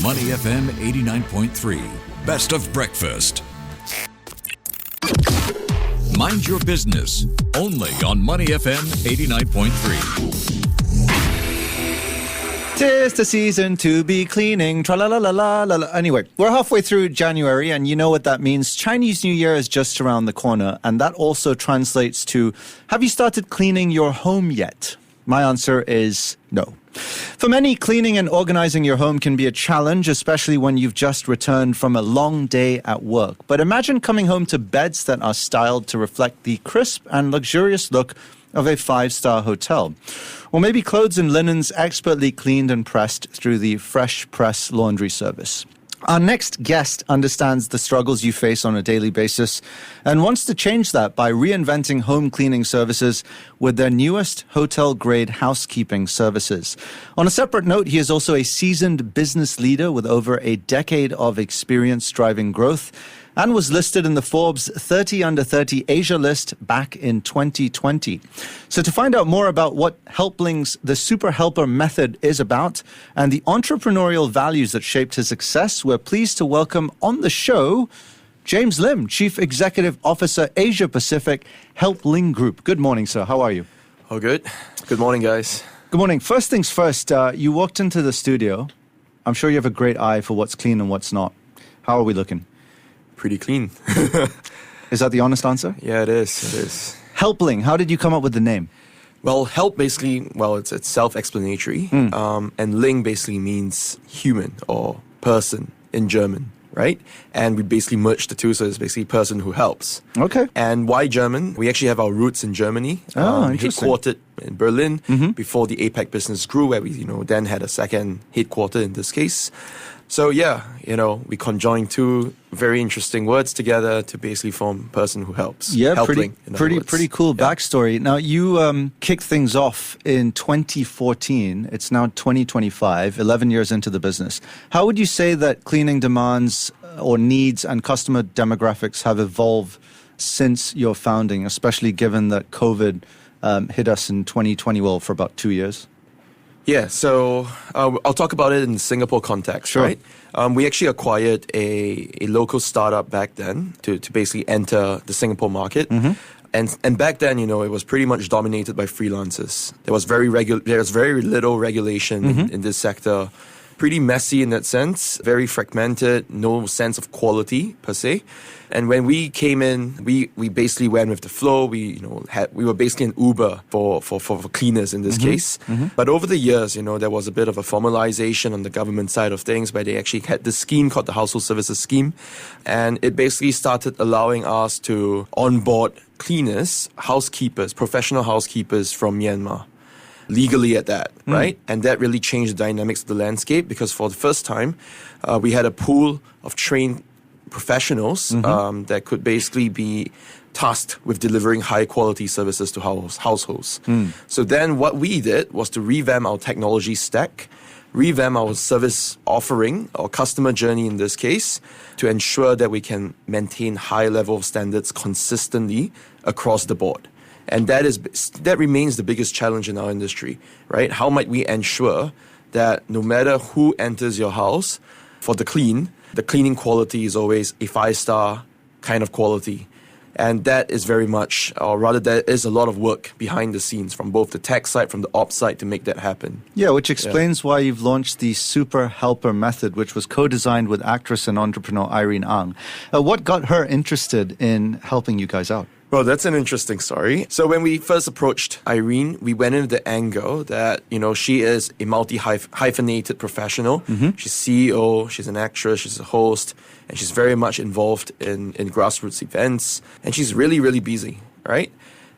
Money FM 89.3, best of breakfast. Mind your business, only on Money FM 89.3. Tis the season to be cleaning. Tra-la-la-la-la-la. Anyway, we're halfway through January, and you know what that means. Chinese New Year is just around the corner, and that also translates to, have you started cleaning your home yet? My answer is no. For many, cleaning and organizing your home can be a challenge, especially when you've just returned from a long day at work. But imagine coming home to beds that are styled to reflect the crisp and luxurious look of a five-star hotel. Or maybe clothes and linens expertly cleaned and pressed through the Fresh Press laundry service. Our next guest understands the struggles you face on a daily basis and wants to change that by reinventing home cleaning services with their newest Hotel-Grade Housekeeping services. On a separate note, he is also a seasoned business leader with over a decade of experience driving growth and was listed in the Forbes 30 Under 30 Asia list back in 2020. So to find out more about what Helpling's the SuperHelper Method is about and the entrepreneurial values that shaped his success, we're pleased to welcome on the show James Lim, Chief Executive Officer, Asia Pacific, Helpling Group. Good morning, sir. How are you? Oh, good. Good morning, guys. Good morning. First things first, you walked into the studio. I'm sure you have a great eye for what's clean and what's not. How are we looking? Pretty clean. Is that the honest answer? Yeah, it is. Helpling, how did you come up with the name? Well, help basically, it's self-explanatory. And ling basically means human or person in German, right? And we basically merged the two, so it's basically person who helps. Okay. And why German? We actually have our roots in Germany. Interesting. Headquartered in Berlin before the APAC business grew, where we, then had a second headquarter in this case. So yeah, we conjoined two very interesting words together to basically form person who helps. Yeah, Helpling, pretty cool backstory. Now you kicked things off in 2014. It's now 2025, 11 years into the business. How would you say that cleaning demands or needs and customer demographics have evolved since your founding, especially given that COVID hit us in 2020, well, for about 2 years? Yeah, so I'll talk about it in the Singapore context, sure. Right? We actually acquired a local startup back then to basically enter the Singapore market. And back then, it was pretty much dominated by freelancers. There was very little regulation in this sector. Pretty messy in that sense, very fragmented, no sense of quality per se. And when we came in, we basically went with the flow. We were basically an Uber for cleaners in this case. But over the years, there was a bit of a formalization on the government side of things, where they actually had this scheme called the Household Services Scheme, and it basically started allowing us to onboard cleaners, housekeepers, professional housekeepers from Myanmar. Legally at that, right? And that really changed the dynamics of the landscape, because for the first time, we had a pool of trained professionals that could basically be tasked with delivering high-quality services to households. So then what we did was to revamp our technology stack, revamp our service offering, or customer journey in this case, to ensure that we can maintain high level of standards consistently across the board. And that remains the biggest challenge in our industry, right? How might we ensure that no matter who enters your house for the cleaning quality is always a 5-star kind of quality. And that is very much, or rather there is a lot of work behind the scenes from both the tech side, from the ops side to make that happen. Yeah, which explains why you've launched the SuperHelper Method, which was co-designed with actress and entrepreneur Irene Ang. What got her interested in helping you guys out? Well, that's an interesting story. So when we first approached Irene, we went into the angle that, she is a multi-hyphenated professional. She's CEO, she's an actress, she's a host, and she's very much involved in grassroots events. And she's really, really busy, right?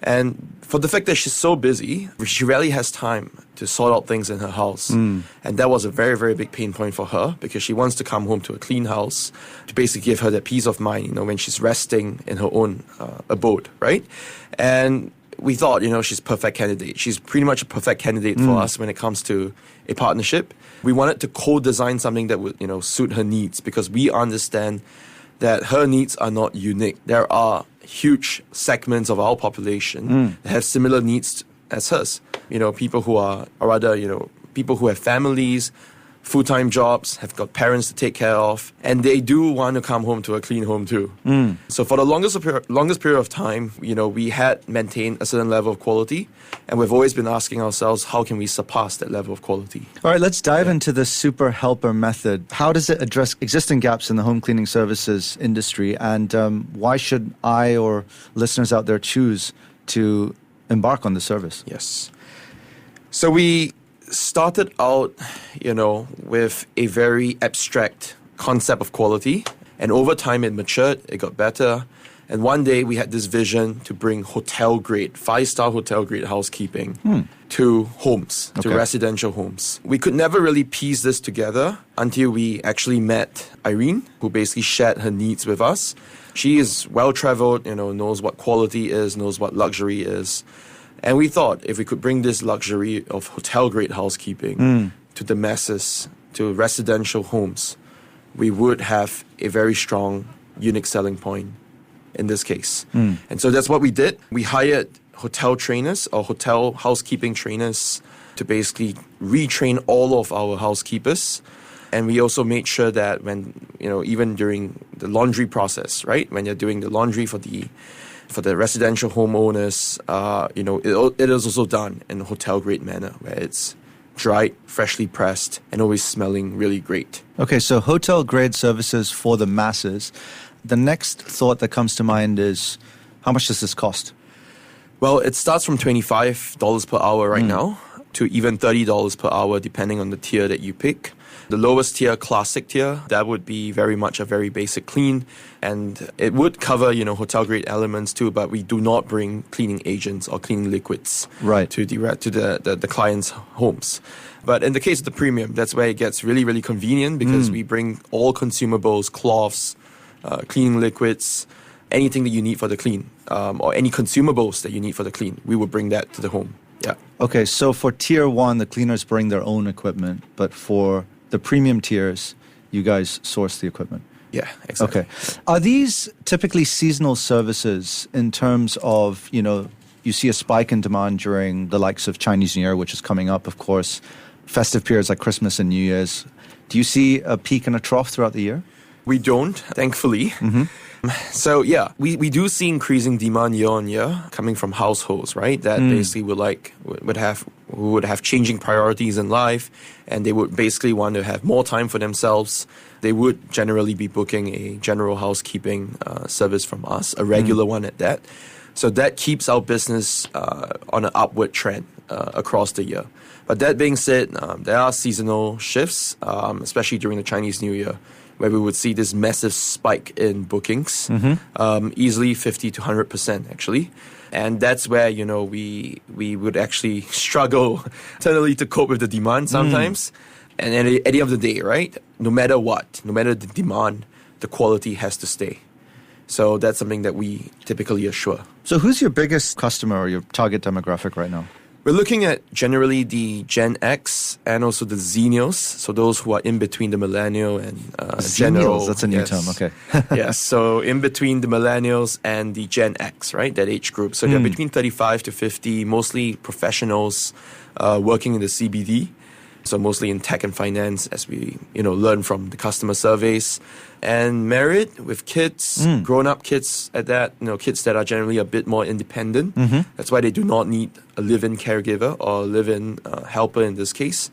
And for the fact that she's so busy, she rarely has time to sort out things in her house. And that was a very, very big pain point for her, because she wants to come home to a clean house to basically give her that peace of mind, when she's resting in her own abode, right? And we thought, she's a perfect candidate. She's pretty much a perfect candidate for us when it comes to a partnership. We wanted to co-design something that would, suit her needs, because we understand that her needs are not unique. There are huge segments of our population that have similar needs as hers. People who are, or rather, people who have families, full-time jobs, have got parents to take care of, and they do want to come home to a clean home too. So for the longest period of time, we had maintained a certain level of quality, and we've always been asking ourselves, how can we surpass that level of quality? All right, let's dive into the SuperHelper Method. How does it address existing gaps in the home cleaning services industry, and why should I or listeners out there choose to embark on the service? Yes. So we started out, with a very abstract concept of quality. And over time it matured, it got better. And one day we had this vision to bring hotel-grade, 5-star hotel-grade housekeeping to homes, to residential homes. We could never really piece this together until we actually met Irene, who basically shared her needs with us. She is well-traveled, knows what quality is, knows what luxury is. And we thought if we could bring this luxury of hotel-grade housekeeping to the masses, to residential homes, we would have a very strong, unique selling point in this case. And so that's what we did. We hired hotel trainers or hotel housekeeping trainers to basically retrain all of our housekeepers. And we also made sure that when, even during the laundry process, right, when you're doing the laundry for the residential homeowners, it is also done in a hotel-grade manner where it's dried, freshly pressed, and always smelling really great. Okay, so hotel-grade services for the masses. The next thought that comes to mind is, how much does this cost? Well, it starts from $25 per hour right now to even $30 per hour, depending on the tier that you pick. The lowest tier, classic tier, that would be very much a very basic clean. And it would cover, hotel-grade elements too, but we do not bring cleaning agents or cleaning liquids to the client's homes. But in the case of the premium, that's where it gets really, really convenient because we bring all consumables, cloths, cleaning liquids, anything that you need for the clean, or any consumables that you need for the clean. We will bring that to the home. Yeah. Okay, so for tier 1, the cleaners bring their own equipment, but for the premium tiers, you guys source the equipment. Yeah, exactly. Okay. Are these typically seasonal services in terms of, you see a spike in demand during the likes of Chinese New Year, which is coming up, of course, festive periods like Christmas and New Year's. Do you see a peak and a trough throughout the year? We don't, thankfully. So yeah, we do see increasing demand year on year coming from households, right? That basically would have changing priorities in life, and they would basically want to have more time for themselves. They would generally be booking a general housekeeping service from us, a regular one at that. So that keeps our business on an upward trend across the year. But that being said, there are seasonal shifts, especially during the Chinese New Year, where we would see this massive spike in bookings, easily 50 to 100% actually. And that's where, we would actually struggle internally to cope with the demand sometimes. And at the end of the day, right, no matter the demand, the quality has to stay. So that's something that we typically assure. So who's your biggest customer or your target demographic right now? We're looking at generally the Gen X and also the Xennials, so those who are in between the millennial and Xennials, that's a new term, okay. Yes, so in between the millennials and the Gen X, right, that age group. So they're between 35 to 50, mostly professionals working in the CBD. So mostly in tech and finance, as we learn from the customer surveys, and married with kids, grown-up kids at that, kids that are generally a bit more independent. That's why they do not need a live-in caregiver or a live-in helper in this case.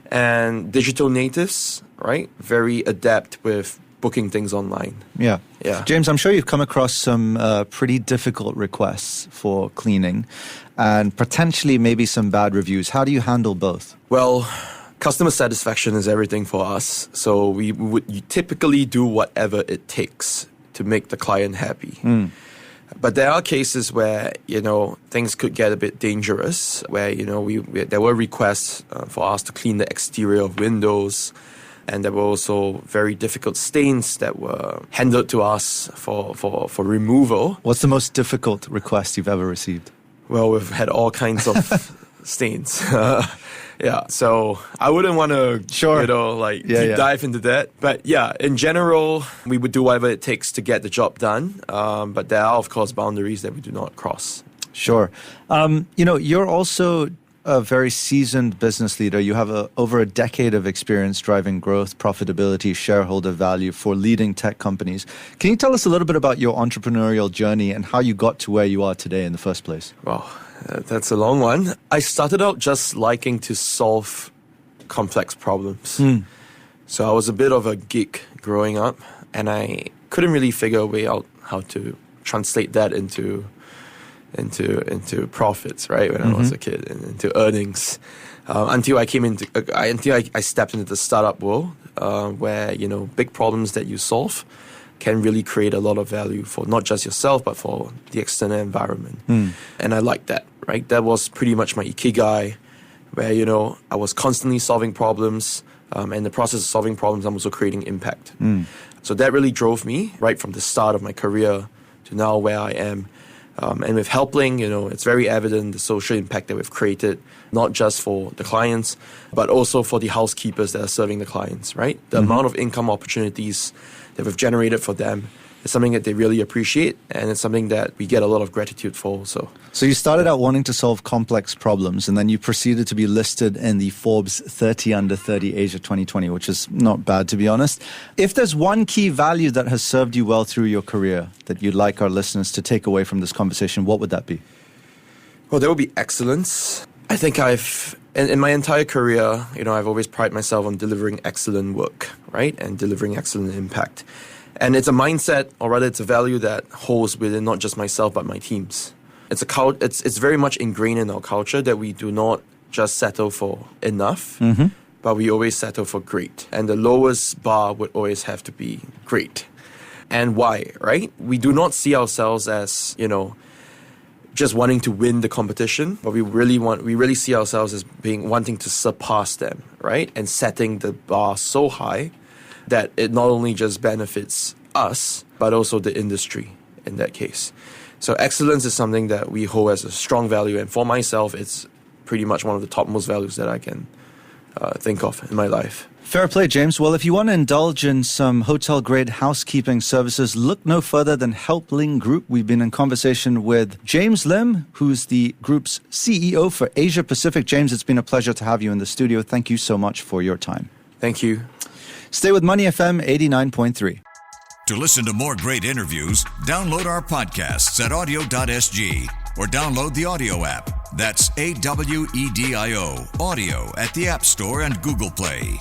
And digital natives, right? Very adept with booking things online. Yeah. Yeah. James, I'm sure you've come across some pretty difficult requests for cleaning and potentially maybe some bad reviews. How do you handle both? Well, customer satisfaction is everything for us. So we would typically do whatever it takes to make the client happy. But there are cases where, things could get a bit dangerous, where, there were requests for us to clean the exterior of windows. And there were also very difficult stains that were handed to us for removal. What's the most difficult request you've ever received? Well, we've had all kinds of stains. Yeah, so I wouldn't want to, deep dive into that. But yeah, in general, we would do whatever it takes to get the job done. But there are, of course, boundaries that we do not cross. Sure. You're also a very seasoned business leader. You have over a decade of experience driving growth, profitability, shareholder value for leading tech companies. Can you tell us a little bit about your entrepreneurial journey and how you got to where you are today in the first place? Wow, that's a long one. I started out just liking to solve complex problems. So I was a bit of a geek growing up, and I couldn't really figure a way out how to translate that into profits, right? When I was a kid, and into earnings, until I stepped into the startup world, where big problems that you solve can really create a lot of value for not just yourself but for the external environment. And I liked that, right? That was pretty much my ikigai, where I was constantly solving problems, and in the process of solving problems, I'm also creating impact. So that really drove me right from the start of my career to now where I am. And with Helpling, it's very evident the social impact that we've created, not just for the clients, but also for the housekeepers that are serving the clients, right? The amount of income opportunities that we've generated for them is something that they really appreciate, and it's something that we get a lot of gratitude for. So you started out wanting to solve complex problems, and then you proceeded to be listed in the Forbes 30 Under 30 Asia 2020, which is not bad, to be honest. If there's one key value that has served you well through your career that you'd like our listeners to take away from this conversation, what would that be? Well, there would be excellence. I think in my entire career, I've always prided myself on delivering excellent work, right? And delivering excellent impact. And it's a mindset, or rather it's a value that holds within not just myself, but my teams. It's very much ingrained in our culture that we do not just settle for enough, but we always settle for great. And the lowest bar would always have to be great. And why, right? We do not see ourselves as, just wanting to win the competition, but we really see ourselves as wanting to surpass them, right? And setting the bar so high that it not only just benefits us, but also the industry in that case. So excellence is something that we hold as a strong value, and for myself, it's pretty much one of the topmost values that I can think of in my life. Fair play, James. Well, if you want to indulge in some hotel-grade housekeeping services, look no further than Helpling Group. We've been in conversation with James Lim, who's the group's CEO for Asia Pacific. James, it's been a pleasure to have you in the studio. Thank you so much for your time. Thank you. Stay with Money FM 89.3. To listen to more great interviews, download our podcasts at audio.sg or download the audio app. That's AWEDIO, audio at the App Store and Google Play.